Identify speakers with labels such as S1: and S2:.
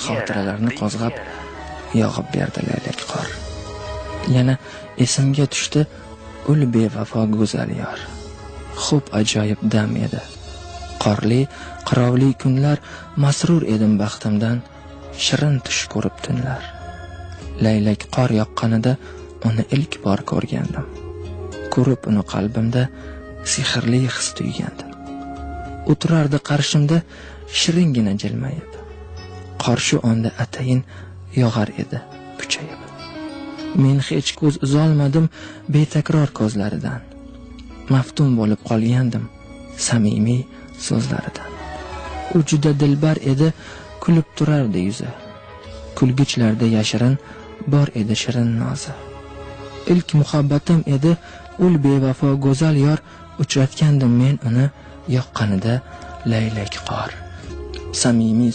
S1: xotiralarni qo'zg'ab yog'ib berdi laylak qor. Yana esimga tushdi ul bevafo go'zal yor. Xo'p ajoyib dam edi. Qorli, qirovli kunlar, masrur edim baxtimdan, shirin tush ko'rib tunlar. Laylak qor yoqqanida uni ilk bor ko'rgandim. Ko'rib uni qalbimda sehrli his tuygandim. O'tirardi qarshimda shiringina jilmayib. Qor shu onda atayin yog'ar edi kuchayib. Men hech ko'z uzolmadim betakror ko'zlaridan. Maftun bo'lib qolgandim samimiy so'zlaridan. U juda dilbar edi, kulib turardi yuzi. Kulgichlarda yashirin bor edi shirin nozi. Ilk muhabbatim edi ul bevafo go'zal yor, uchratgandim men uni yoqqanida laylak qor. Samimiy